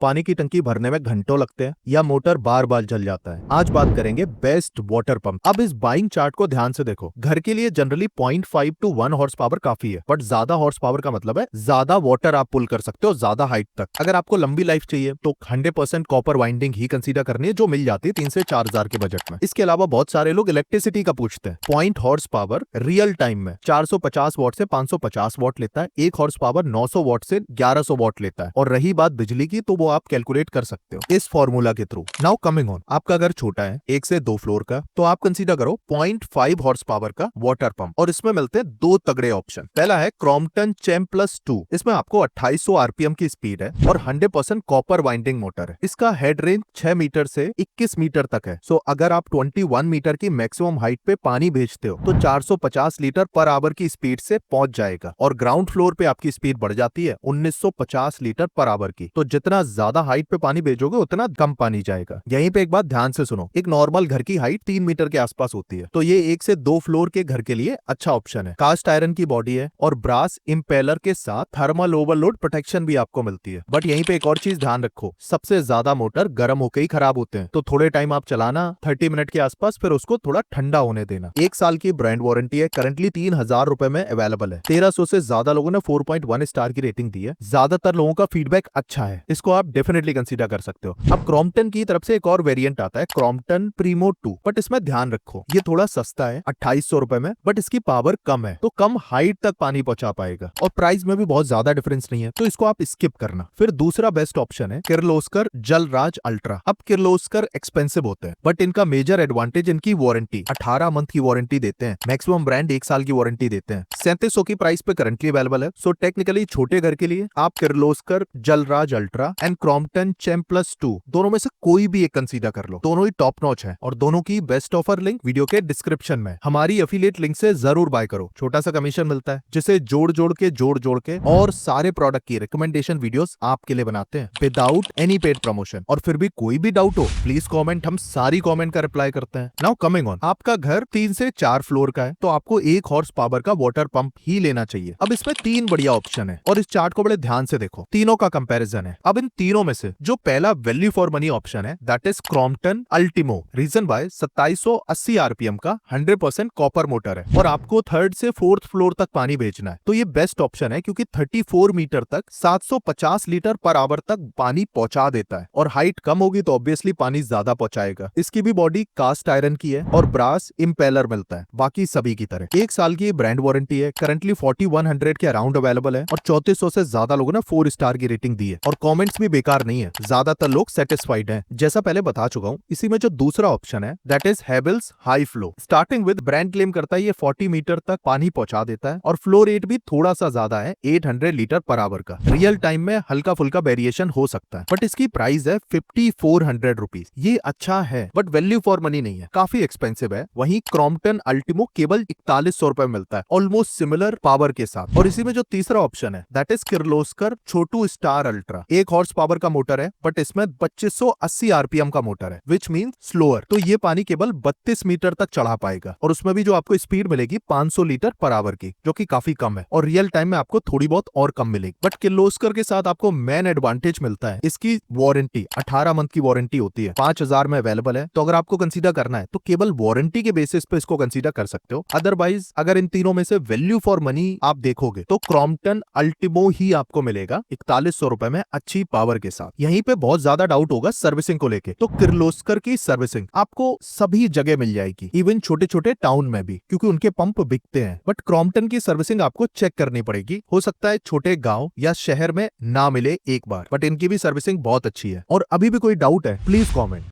पानी की टंकी भरने में घंटों लगते हैं या मोटर बार बार जल जाता है। आज बात करेंगे बेस्ट वाटर पंप। अब इस बाइंग चार्ट को ध्यान से देखो। घर के लिए जनरली 0.5 to 1 हॉर्स पावर काफी है, बट ज्यादा हॉर्स पावर का मतलब है ज्यादा वाटर आप पुल कर सकते हो ज्यादा हाइट तक। अगर आपको लंबी लाइफ चाहिए तो 100% कॉपर वाइंडिंग ही कंसीडर करनी है, जो मिल जाती है 3 से 4 हजार के बजट में। इसके अलावा बहुत सारे लोग इलेक्ट्रिसिटी का पूछते हैं। Point horse power real time में 450 वॉट से 550 वॉट लेता है, 1 हॉर्स पावर 900 वॉट से 1100 वॉट लेता है। और रही बात बिजली की, तो वो आप कैलकुलेट कर सकते हो इस फॉर्मूला के थ्रू। नाउ कमिंग ऑन, आपका घर छोटा है 1 से 2 फ्लोर का, तो आप कंसीडर करो 0.5 हॉर्स पावर का वाटर पंप। और इसमें मिलते हैं 2 तगड़े ऑप्शन। पहला है क्रॉम्पटन चैम्प+2। इसमें आपको 2800 आरपीएम की स्पीड है और 100% कॉपर वाइंडिंग मोटर है। इसका हेड रेंज 6 मीटर से 21 मीटर तक है। सो अगर आप 21 मीटर की मैक्सिमम हाइट पे पानी भेजते हो तो 450 लीटर पर आवर की स्पीड से पहुंच जाएगा। और ग्राउंड फ्लोर पे आपकी स्पीड बढ़ जाती है 1950 लीटर पर आवर की। तो जितना ज्यादा हाइट पे पानी भेजोगे उतना कम पानी जाएगा। यहीं पे एक बात ध्यान से सुनो, एक नॉर्मल घर की हाइट 3 मीटर के आसपास होती है, तो ये 1 से 2 फ्लोर के घर के लिए अच्छा ऑप्शन है। कास्ट आयरन की बॉडी है और ब्रास इम्पेलर के साथ थर्मल ओवरलोड प्रोटेक्शन भी आपको मिलती है। बट यहीं पे एक और चीज ध्यान रखो, सबसे ज्यादा मोटर गर्म होकर ही खराब होते हैं, तो थोड़े टाइम आप चलाना 30 मिनट के आसपास, फिर उसको थोड़ा ठंडा होने देना। 1 साल की ब्रांड वारंटी है, करंटली 3000 रुपए में अवेलेबल है। 1300 से ज्यादा लोगों ने 4.1 स्टार की रेटिंग दी है। ज्यादातर लोगों का फीडबैक अच्छा है, इसको आप डेफिनेटली कंसीडर कर सकते हो। अब क्रॉम्पटन की तरफ से एक और वेरिएंट आता है, क्रॉम्पटन प्रीमो 2, बट इसमें ध्यान रखो ये थोड़ा सस्ता है 2800 रुपए में, बट इसकी पावर कम है, तो कम हाइट तक पानी पहुंचा पाएगा। और प्राइस में भी बहुत ज्यादा डिफरेंस नहीं है, तो इसको आप स्किप करना। फिर दूसरा बेस्ट ऑप्शन है किर्लोस्कर जलराज अल्ट्रा। अब किर्लोस्कर एक्सपेंसिव होते हैं, बट इनका मेजर एडवांटेज इनकी वारंटी 18 मंथ की वारंटी देते हैं। मैक्सिमम ब्रांड 1 साल की वारंटी देते हैं। 3700 की प्राइस पे करंटली अवेलेबल है। सो टेक्निकली छोटे घर के लिए आप किर्लोस्कर जलराज अल्ट्रा एंड क्रॉम्पटन चैम्प+2 दोनों में से कोई भी एक कंसीडर कर लो। दोनों ही टॉप नॉच है और दोनों की बेस्ट ऑफर लिंक वीडियो के डिस्क्रिप्शन में। हमारी एफिलिएट लिंक से जरूर बाय करो, छोटा सा कमीशन मिलता है, जिसे जोड़ के और सारे प्रोडक्ट की रिकमेंडेशन वीडियोस आपके लिए बनाते हैं विदाउट एनी पेड प्रमोशन। और फिर भी कोई भी डाउट हो प्लीज कमेंट, हम सारी कमेंट का रिप्लाई करते हैं। नाउ कमिंग ऑन, आपका घर 3 से 4 फ्लोर का है, तो आपको 1 हॉर्स पावर का वाटर पंप ही लेना चाहिए। अब इसमें 3 बढ़िया ऑप्शन है और इस चार्ट को बड़े ध्यान से देखो, तीनों का कंपैरिजन है। अब इन तीनों में से जो पहला वैल्यू फॉर मनी ऑप्शन है, that is Crompton Ultimo. Reason by 2780 RPM का 100% कॉपर मोटर है और आपको 3rd से 4th फ्लोर तक पानी भेजना है, तो ये बेस्ट ऑप्शन है, क्योंकि 34 मीटर तक 750 लीटर पर आवर तक पानी पहुंचा देता है। और हाइट कम होगी तो ऑब्वियसली पानी ज्यादा पहुंचाएगा। इसकी भी बॉडी कास्ट आयरन की है और ब्रास इम्पेलर मिलता है, बाकी सभी की तरह। 1 साल की ब्रांड वारंटी है, करंटली 4100 के अराउंड अवेलेबल है और 3400 से ज्यादा लोगों ने 4 स्टार की रेटिंग दी है। और कमेंट्स भी बेकार नहीं है, ज्यादातर लोग सेटिस्फाइड हैं। जैसा पहले बता चुका हूं, इसी में जो दूसरा ऑप्शन है that is Havells high flow. Starting with brand claim करता है ये 40 मीटर तक पानी पहुंचा देता है और फ्लो रेट भी थोड़ा सा ज्यादा है, 800 लीटर पर आवर का। रियल टाइम में हल्का फुल्का वेरिएशन हो सकता है, बट इसकी प्राइस है 5400 रुपीज। ये अच्छा है बट वैल्यू फॉर मनी नहीं है, काफी एक्सपेंसिव है। वहीं क्रॉम्पटन अल्टीमो केवल 4100 रुपए मिलता है, ऑलमोस्ट सिमिलर पावर के साथ। और इसी में जो तीसरा ऑप्शन है that is Kirloskar Chhotu star ultra. 1 horse power का मोटर है, बट इसमें 2580 आरपीएम का मोटर है, विच मीन स्लोअर। तो ये पानी केवल 32 मीटर तक चढ़ा पाएगा और उसमें भी जो आपको स्पीड मिलेगी 500 लीटर पर आवर की, जो कि काफी कम है। और रियल टाइम में आपको थोड़ी बहुत और कम मिलेगी। बट किर्लोस्कर के साथ आपको मेन एडवांटेज मिलता है, इसकी वारंटी 18 मंथ की वारंटी होती है, 5000 में अवेलेबल है। तो अगर आपको कंसीडर करना है तो केवल वारंटी के बेसिस पे इसको कंसीडर कर सकते हो। अदरवाइज अगर इन तीनों में से वैल्यू फॉर मनी आप देखोगे तो क्रॉम्पटन अल्टीमो ही आपको मिलेगा 4100 रुपए में अच्छी पावर के साथ। यहीं पे बहुत ज्यादा डाउट होगा सर्विसिंग को लेके, तो किर्लोस्कर की सर्विसिंग आपको सभी जगह मिल जाएगी, इवन छोटे छोटे टाउन में भी, क्योंकि उनके पंप बिकते हैं। बट क्रॉम्पटन की सर्विसिंग आपको चेक करनी पड़ेगी, हो सकता है छोटे गांव या शहर में ना मिले एक बार, बट इनकी भी सर्विसिंग बहुत अच्छी है। और अभी भी कोई डाउट है प्लीज कमेंट।